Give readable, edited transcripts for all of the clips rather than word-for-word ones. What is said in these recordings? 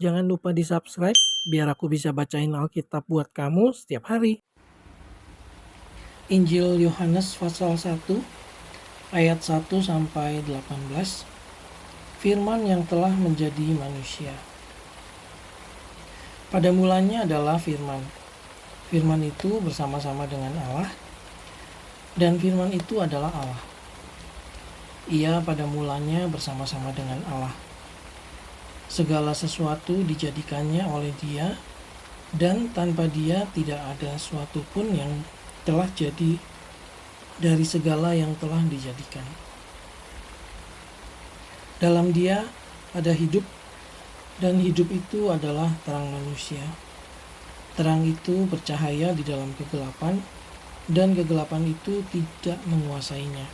Jangan lupa di-subscribe biar aku bisa bacain Alkitab buat kamu setiap hari. Injil Yohanes pasal 1 ayat 1 sampai 18. Firman yang telah menjadi manusia. Pada mulanya adalah firman. Firman itu bersama-sama dengan Allah, dan firman itu adalah Allah. Ia pada mulanya bersama-sama dengan Allah. Segala sesuatu dijadikannya oleh Dia, dan tanpa Dia tidak ada sesuatu pun yang telah jadi dari segala yang telah dijadikan. Dalam Dia ada hidup, dan hidup itu adalah terang manusia. Terang itu bercahaya di dalam kegelapan, dan kegelapan itu tidak menguasainya.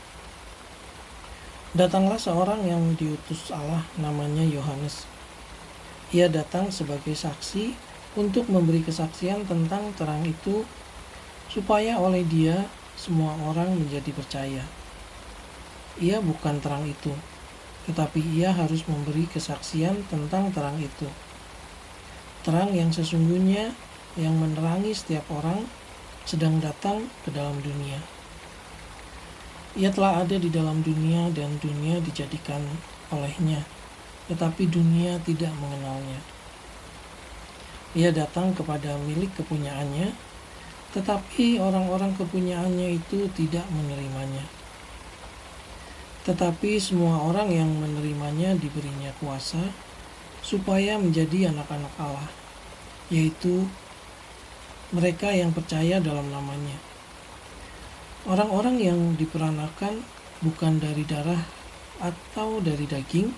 Datanglah seorang yang diutus Allah, namanya Yohanes. Ia datang sebagai saksi untuk memberi kesaksian tentang terang itu, supaya oleh Dia semua orang menjadi percaya. Ia bukan terang itu, tetapi ia harus memberi kesaksian tentang terang itu. Terang yang sesungguhnya yang menerangi setiap orang sedang datang ke dalam dunia. Ia telah ada di dalam dunia dan dunia dijadikan olehnya, tetapi dunia tidak mengenalnya. Ia datang kepada milik kepunyaannya, tetapi orang-orang kepunyaannya itu tidak menerimanya. Tetapi semua orang yang menerimanya diberinya kuasa, supaya menjadi anak-anak Allah, yaitu mereka yang percaya dalam namanya. Orang-orang yang diperanakan bukan dari darah atau dari daging,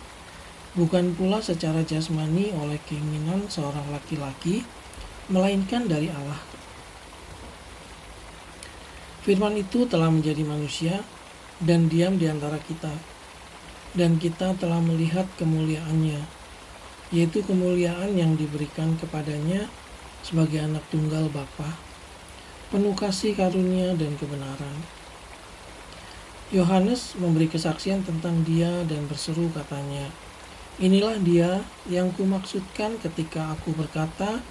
bukan pula secara jasmani oleh keinginan seorang laki-laki, melainkan dari Allah. Firman itu telah menjadi manusia dan diam di antara kita, dan kita telah melihat kemuliaannya, yaitu kemuliaan yang diberikan kepadanya sebagai anak tunggal Bapa, penuh kasih karunia dan kebenaran. Yohanes memberi kesaksian tentang Dia dan berseru katanya, "Inilah Dia yang kumaksudkan ketika aku berkata,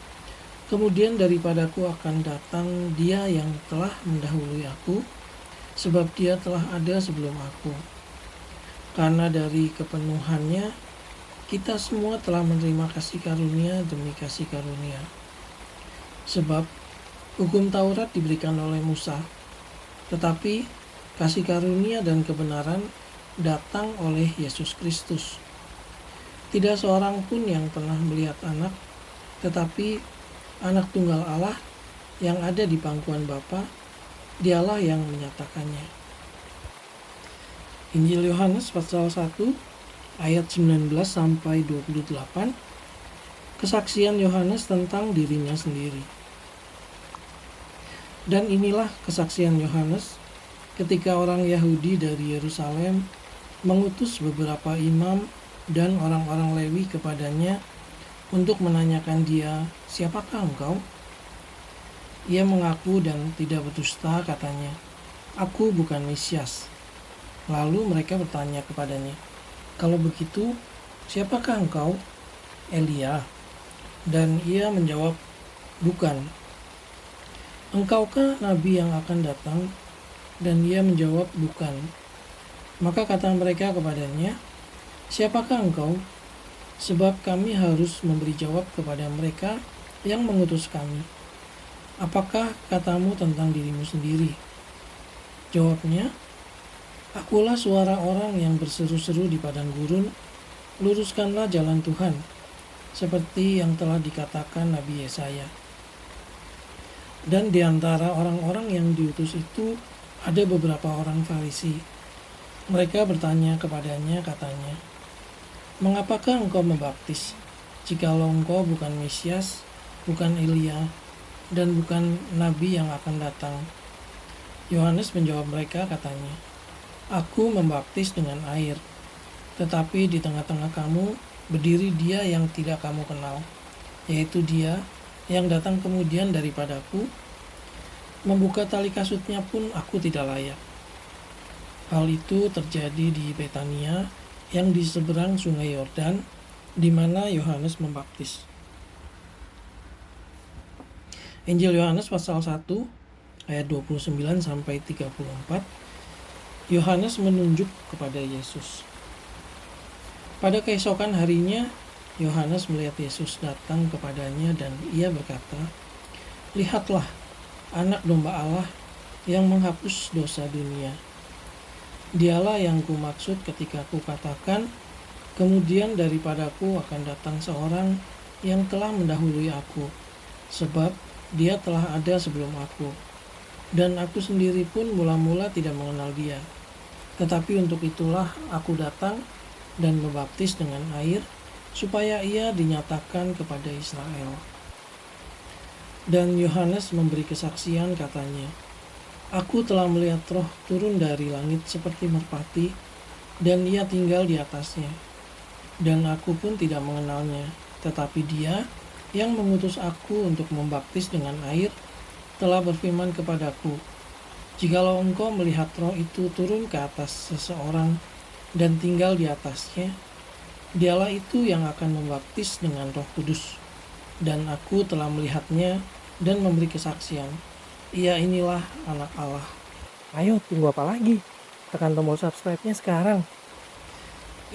kemudian daripadaku akan datang Dia yang telah mendahului aku, sebab Dia telah ada sebelum aku." Karena dari kepenuhannya, kita semua telah menerima kasih karunia demi kasih karunia. Sebab hukum Taurat diberikan oleh Musa, tetapi kasih karunia dan kebenaran datang oleh Yesus Kristus. Tidak seorang pun yang pernah melihat anak, tetapi anak tunggal Allah yang ada di pangkuan Bapa, Dialah yang menyatakannya. Injil Yohanes pasal 1 ayat 19 sampai 28. Kesaksian Yohanes tentang dirinya sendiri. Dan inilah kesaksian Yohanes ketika orang Yahudi dari Yerusalem mengutus beberapa imam dan orang-orang Lewi kepadanya untuk menanyakan dia, "Siapakah engkau?" Ia mengaku dan tidak berdusta, katanya, "Aku bukan Mesias." Lalu mereka bertanya kepadanya, "Kalau begitu, siapakah engkau?" "Elia." Dan ia menjawab, "Bukan." "Engkaukah nabi yang akan datang?" Dan ia menjawab, "Bukan." Maka kata mereka kepadanya, "Siapakah engkau? Sebab kami harus memberi jawab kepada mereka yang mengutus kami. Apakah katamu tentang dirimu sendiri?" Jawabnya, "Akulah suara orang yang berseru-seru di padang gurun, luruskanlah jalan Tuhan, seperti yang telah dikatakan Nabi Yesaya." Dan di antara orang-orang yang diutus itu ada beberapa orang Farisi. Mereka bertanya kepadanya, katanya, "Mengapakah engkau membaptis, jikalau engkau bukan Mesias, bukan Elia, dan bukan nabi yang akan datang?" Yohanes menjawab mereka, katanya, "Aku membaptis dengan air, tetapi di tengah-tengah kamu berdiri Dia yang tidak kamu kenal, yaitu Dia yang datang kemudian daripadaku. Membuka tali kasutnya pun aku tidak layak." Hal itu terjadi di Betania yang di seberang sungai Yordan, di mana Yohanes membaptis. Injil Yohanes pasal 1 ayat 29 sampai 34. Yohanes menunjuk kepada Yesus. Pada keesokan harinya, Yohanes melihat Yesus datang kepadanya dan ia berkata, "Lihatlah, anak domba Allah yang menghapus dosa dunia. Dialah yang kumaksud ketika kukatakan, kemudian daripadaku akan datang seorang yang telah mendahului aku, sebab dia telah ada sebelum aku, dan aku sendiri pun mula-mula tidak mengenal dia. Tetapi untuk itulah aku datang dan membaptis dengan air, supaya ia dinyatakan kepada Israel." Dan Yohanes memberi kesaksian katanya, "Aku telah melihat Roh turun dari langit seperti merpati, dan ia tinggal di atasnya. Dan aku pun tidak mengenalnya, tetapi dia yang mengutus aku untuk membaptis dengan air telah berfirman kepadaku, jikalau engkau melihat Roh itu turun ke atas seseorang dan tinggal di atasnya, dialah itu yang akan membaptis dengan Roh Kudus. Dan aku telah melihatnya dan memberi kesaksian. Ia inilah anak Allah." Ayo, tunggu apa lagi? Tekan tombol subscribe-nya sekarang.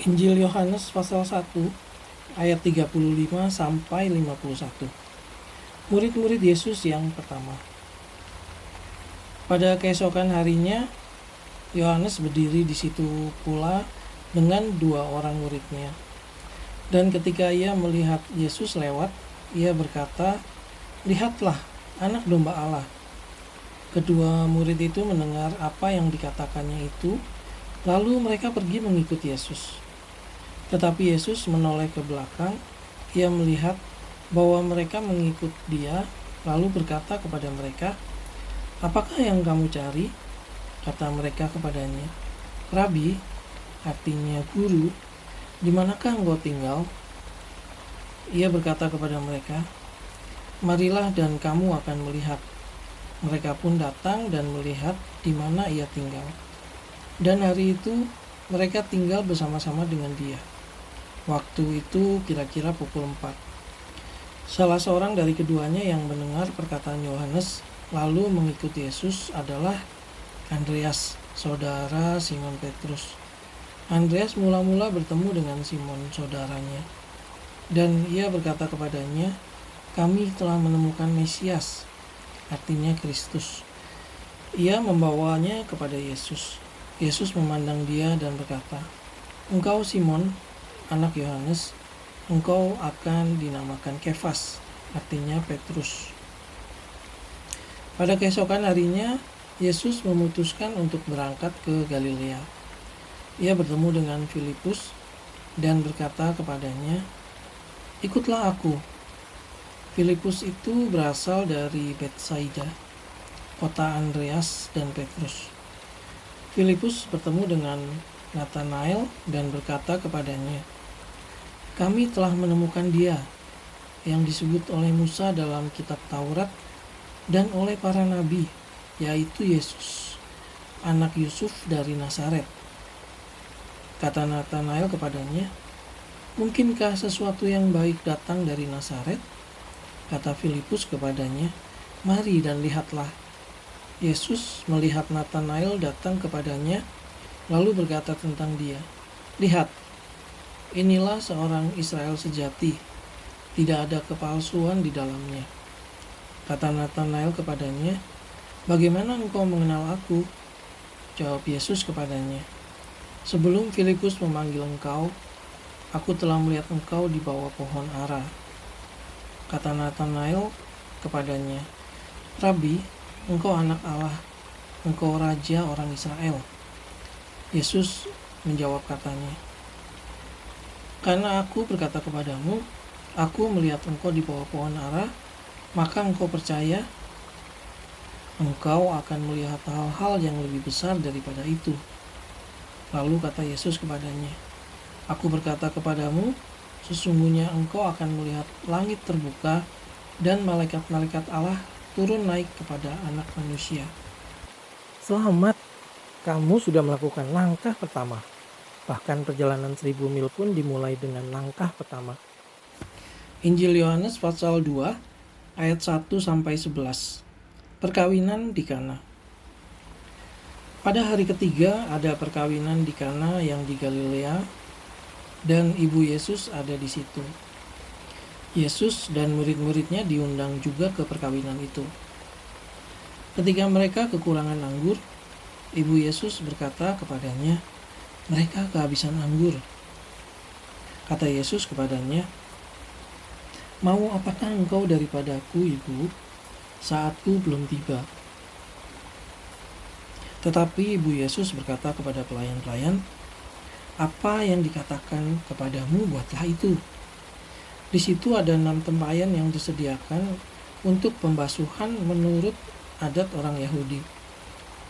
Injil Yohanes pasal 1 ayat 35 sampai 51. Murid-murid Yesus yang pertama. Pada keesokan harinya, Yohanes berdiri di situ pula dengan 2 orang muridnya. Dan ketika ia melihat Yesus lewat, ia berkata, "Lihatlah, anak domba Allah." Kedua murid itu mendengar apa yang dikatakannya itu, lalu mereka pergi mengikut Yesus. Tetapi Yesus menoleh ke belakang, ia melihat bahwa mereka mengikut dia, lalu berkata kepada mereka, "Apakah yang kamu cari?" Kata mereka kepadanya, "Rabi," artinya guru, "di manakah engkau tinggal?" Ia berkata kepada mereka, "Marilah dan kamu akan melihat." Mereka pun datang dan melihat di mana ia tinggal. Dan hari itu mereka tinggal bersama-sama dengan dia. Waktu itu kira-kira pukul 4. Salah seorang dari keduanya yang mendengar perkataan Yohanes lalu mengikut Yesus adalah Andreas, saudara Simon Petrus. Andreas mula-mula bertemu dengan Simon, saudaranya, dan ia berkata kepadanya, "Kami telah menemukan Mesias," artinya Kristus. Ia membawanya kepada Yesus. Yesus memandang dia dan berkata, "Engkau Simon, anak Yohanes, engkau akan dinamakan Kefas," artinya Petrus. Pada keesokan harinya, Yesus memutuskan untuk berangkat ke Galilea. Ia bertemu dengan Filipus dan berkata kepadanya, "Ikutlah aku." Filipus itu berasal dari Betsaida, kota Andreas dan Petrus. Filipus bertemu dengan Nathanael dan berkata kepadanya, "Kami telah menemukan dia yang disebut oleh Musa dalam kitab Taurat dan oleh para nabi, yaitu Yesus, anak Yusuf dari Nazaret." Kata Nathanael kepadanya, "Mungkinkah sesuatu yang baik datang dari Nazaret?" Kata Filipus kepadanya, "Mari dan lihatlah." Yesus melihat Nathanael datang kepadanya, lalu berkata tentang dia, "Lihat, inilah seorang Israel sejati, tidak ada kepalsuan di dalamnya." Kata Nathanael kepadanya, "Bagaimana engkau mengenal aku?" Jawab Yesus kepadanya, "Sebelum Filipus memanggil engkau, aku telah melihat engkau di bawah pohon ara." Kata Nathanael kepadanya, "Rabi, engkau anak Allah, engkau raja orang Israel." Yesus menjawab katanya, "Karena aku berkata kepadamu, aku melihat engkau di bawah pohon ara, maka engkau percaya. Engkau akan melihat hal-hal yang lebih besar daripada itu." Lalu kata Yesus kepadanya, "Aku berkata kepadamu, sesungguhnya engkau akan melihat langit terbuka dan malaikat-malaikat Allah turun naik kepada Anak Manusia." Selamat, kamu sudah melakukan langkah pertama. Bahkan perjalanan 1000 mil pun dimulai dengan langkah pertama. Injil Yohanes pasal 2 ayat 1-11. Perkawinan di Kana. Pada hari ketiga ada perkawinan di Kana yang di Galilea, dan ibu Yesus ada di situ. Yesus dan murid-muridnya diundang juga ke perkawinan itu. Ketika mereka kekurangan anggur, ibu Yesus berkata kepadanya, "Mereka kehabisan anggur." Kata Yesus kepadanya, "Mau apakah engkau daripadaku, ibu? Saatku belum tiba." Tetapi ibu Yesus berkata kepada pelayan-pelayan, "Apa yang dikatakan kepadamu, buatlah itu." Di situ ada 6 tempayan yang disediakan untuk pembasuhan menurut adat orang Yahudi.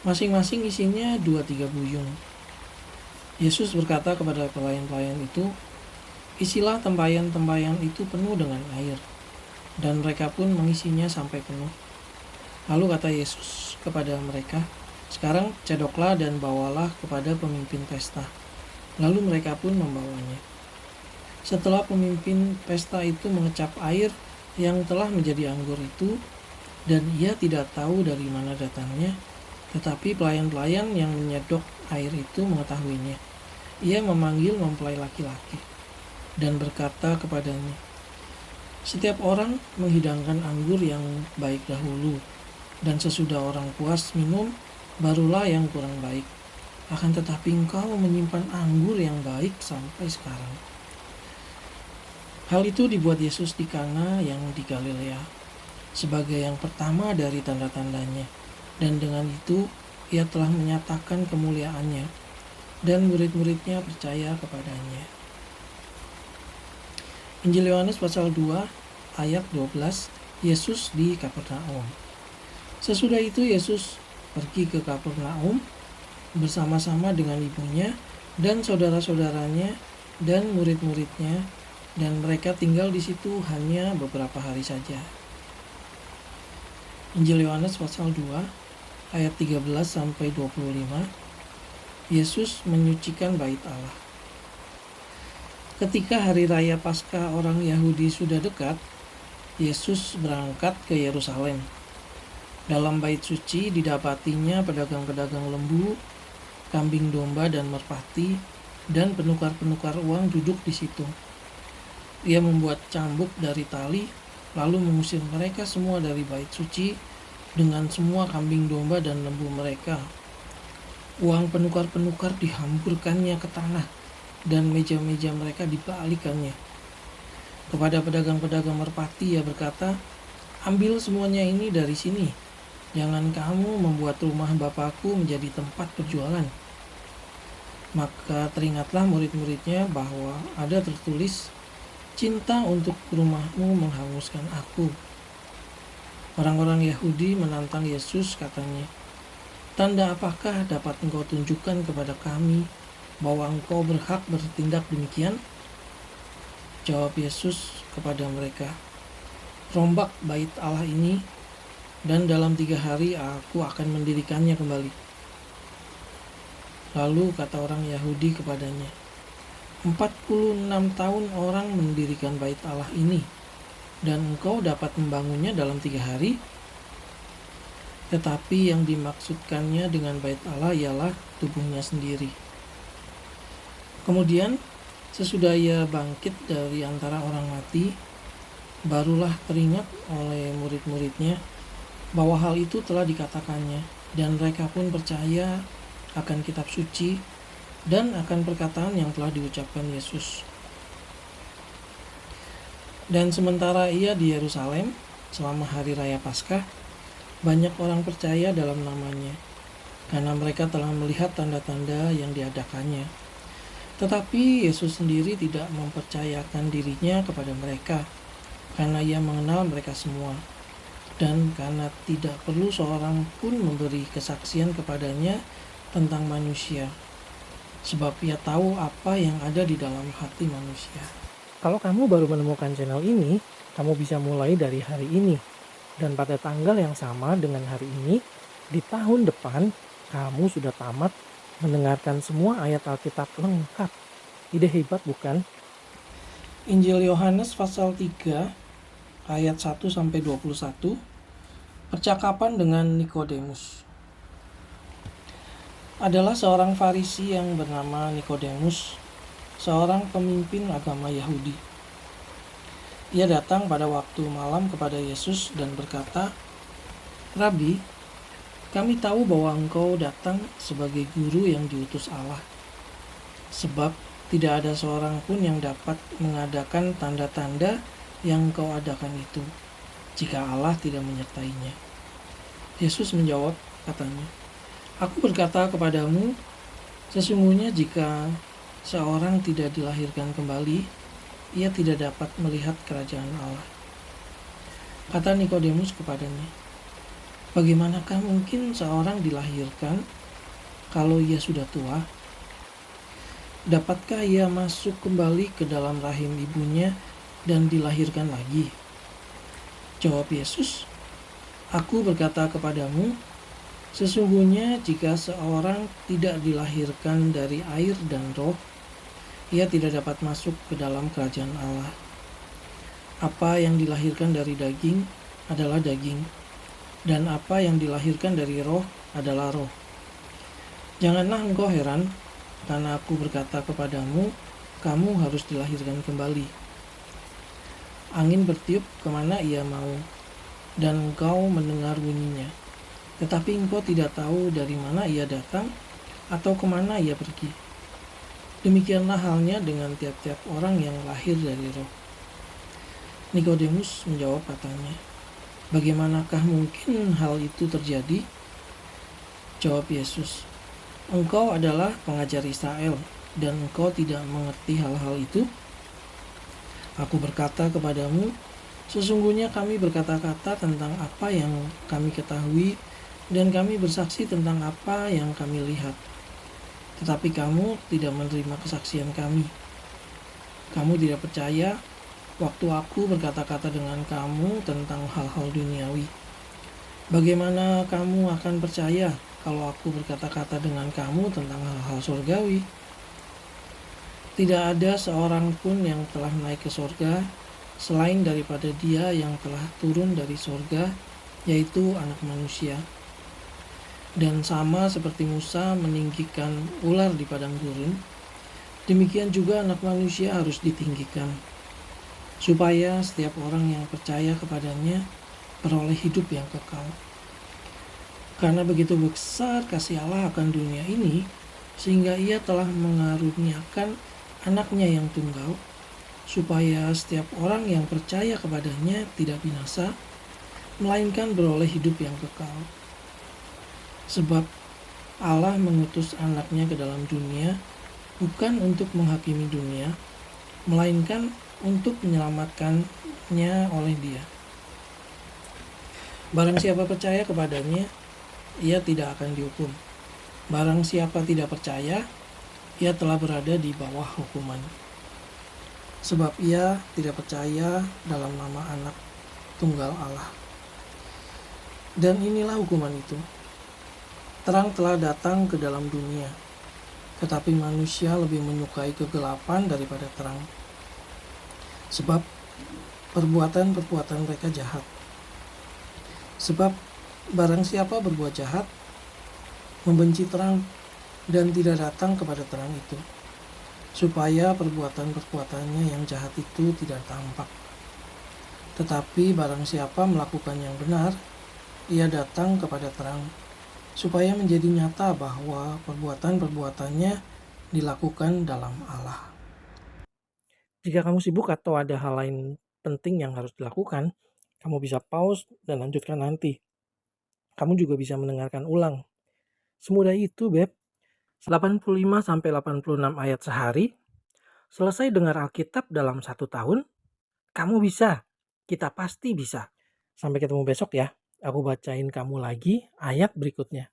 Masing-masing isinya 2-3 buyung. Yesus berkata kepada pelayan-pelayan itu, "Isilah tempayan-tempayan itu penuh dengan air." Dan mereka pun mengisinya sampai penuh. Lalu kata Yesus kepada mereka, "Sekarang cedoklah dan bawalah kepada pemimpin pesta." Lalu mereka pun membawanya. Setelah pemimpin pesta itu mengecap air yang telah menjadi anggur itu, dan ia tidak tahu dari mana datangnya, tetapi pelayan-pelayan yang menyedok air itu mengetahuinya. Ia memanggil mempelai laki-laki dan berkata kepadanya, "Setiap orang menghidangkan anggur yang baik dahulu, dan sesudah orang puas minum, barulah yang kurang baik. Akan tetapi engkau menyimpan anggur yang baik sampai sekarang." Hal itu dibuat Yesus di Kana yang di Galilea sebagai yang pertama dari tanda-tandanya, dan dengan itu ia telah menyatakan kemuliaannya, dan murid-muridnya percaya kepadanya. Injil Yohanes pasal 2 ayat 12. Yesus di Kapernaum. Sesudah itu Yesus pergi ke Kapernaum bersama-sama dengan ibunya dan saudara-saudaranya dan murid-muridnya, dan mereka tinggal di situ hanya beberapa hari saja. Injil Yohanes pasal 2 ayat 13-25. Yesus menyucikan bait Allah. Ketika hari raya Paskah orang Yahudi sudah dekat, Yesus berangkat ke Yerusalem. Dalam bait suci didapatinya pedagang-pedagang lembu, kambing domba dan merpati, dan penukar-penukar uang duduk di situ. Ia membuat cambuk dari tali, lalu mengusir mereka semua dari bait suci dengan semua kambing domba dan lembu mereka. Uang penukar-penukar dihamburkannya ke tanah, dan meja-meja mereka dibalikannya. Kepada pedagang-pedagang merpati ia berkata, "Ambil semuanya ini dari sini. Jangan kamu membuat rumah Bapakku menjadi tempat perjualan." Maka teringatlah murid-muridnya bahwa ada tertulis, "Cinta untuk rumahmu menghanguskan aku." Orang-orang Yahudi menantang Yesus, katanya, "Tanda apakah dapat engkau tunjukkan kepada kami bahwa engkau berhak bertindak demikian?" Jawab Yesus kepada mereka, "Rombak bait Allah ini, dan dalam 3 hari aku akan mendirikannya kembali." Lalu kata orang Yahudi kepadanya, 46 tahun orang mendirikan bait Allah ini, dan engkau dapat membangunnya dalam 3 hari? Tetapi yang dimaksudkannya dengan bait Allah ialah tubuhnya sendiri. Kemudian, sesudah ia bangkit dari antara orang mati, barulah teringat oleh murid-muridnya bahwa hal itu telah dikatakannya, dan mereka pun percaya akan kitab suci dan akan perkataan yang telah diucapkan Yesus. Dan sementara ia di Yerusalem selama hari raya Paskah, banyak orang percaya dalam namanya, karena mereka telah melihat tanda-tanda yang diadakannya. Tetapi Yesus sendiri tidak mempercayakan dirinya kepada mereka, karena ia mengenal mereka semua, dan karena tidak perlu seorang pun memberi kesaksian kepadanya tentang manusia, sebab ia tahu apa yang ada di dalam hati manusia. Kalau kamu baru menemukan channel ini, kamu bisa mulai dari hari ini. Dan pada tanggal yang sama dengan hari ini, di tahun depan, kamu sudah tamat mendengarkan semua ayat Alkitab lengkap. Ide hebat bukan? Injil Yohanes pasal 3 ayat 1 sampai 21, percakapan dengan Nikodemus. Adalah seorang Farisi yang bernama Nikodemus, seorang pemimpin agama Yahudi. Ia datang pada waktu malam kepada Yesus dan berkata, "Rabi, kami tahu bahwa engkau datang sebagai guru yang diutus Allah, sebab tidak ada seorang pun yang dapat mengadakan tanda-tanda yang engkau adakan itu, jika Allah tidak menyertainya." Yesus menjawab, katanya, "Aku berkata kepadamu, sesungguhnya jika seorang tidak dilahirkan kembali, ia tidak dapat melihat kerajaan Allah." Kata Nikodemus kepadanya, "Bagaimanakah mungkin seorang dilahirkan kalau ia sudah tua? Dapatkah ia masuk kembali ke dalam rahim ibunya dan dilahirkan lagi?" Jawab Yesus, "Aku berkata kepadamu, sesungguhnya jika seorang tidak dilahirkan dari air dan roh, ia tidak dapat masuk ke dalam kerajaan Allah. Apa yang dilahirkan dari daging adalah daging, dan apa yang dilahirkan dari roh adalah roh. Janganlah engkau heran, karena aku berkata kepadamu, kamu harus dilahirkan kembali. Angin bertiup kemana ia mau, dan engkau mendengar bunyinya, tetapi engkau tidak tahu dari mana ia datang atau kemana ia pergi. Demikianlah halnya dengan tiap-tiap orang yang lahir dari roh." Nikodemus menjawab, katanya, "Bagaimanakah mungkin hal itu terjadi?" Jawab Yesus, "Engkau adalah pengajar Israel, dan engkau tidak mengerti hal-hal itu? Aku berkata kepadamu, sesungguhnya kami berkata-kata tentang apa yang kami ketahui, dan kami bersaksi tentang apa yang kami lihat. Tetapi kamu tidak menerima kesaksian kami. Kamu tidak percaya waktu aku berkata-kata dengan kamu tentang hal-hal duniawi. Bagaimana kamu akan percaya kalau aku berkata-kata dengan kamu tentang hal-hal surgawi? Tidak ada seorang pun yang telah naik ke surga selain daripada Dia yang telah turun dari surga, yaitu Anak Manusia. Dan sama seperti Musa meninggikan ular di padang gurun, demikian juga Anak Manusia harus ditinggikan, supaya setiap orang yang percaya kepadanya beroleh hidup yang kekal. Karena begitu besar kasih Allah akan dunia ini, sehingga Ia telah mengaruniakan Anaknya yang tunggal, supaya setiap orang yang percaya kepadanya tidak binasa, melainkan beroleh hidup yang kekal. Sebab Allah mengutus Anaknya ke dalam dunia bukan untuk menghakimi dunia, melainkan untuk menyelamatkannya oleh Dia. Barang siapa percaya kepadanya, ia tidak akan dihukum. Barang siapa tidak percaya, ia telah berada di bawah hukuman. Sebab ia tidak percaya dalam nama Anak Tunggal Allah. Dan inilah hukuman itu. Terang telah datang ke dalam dunia, tetapi manusia lebih menyukai kegelapan daripada terang, sebab perbuatan-perbuatan mereka jahat. Sebab barang siapa berbuat jahat, membenci terang dan tidak datang kepada terang itu, supaya perbuatan-perbuatannya yang jahat itu tidak tampak. Tetapi barang siapa melakukan yang benar, ia datang kepada terang, supaya menjadi nyata bahwa perbuatan-perbuatannya dilakukan dalam Allah. Jika kamu sibuk atau ada hal lain penting yang harus dilakukan, kamu bisa pause dan lanjutkan nanti. Kamu juga bisa mendengarkan ulang. Semudah itu, Beb. 85-86 ayat sehari. Selesai dengar Alkitab dalam 1 tahun. Kamu bisa. Kita pasti bisa. Sampai ketemu besok ya. Aku bacain kamu lagi ayat berikutnya.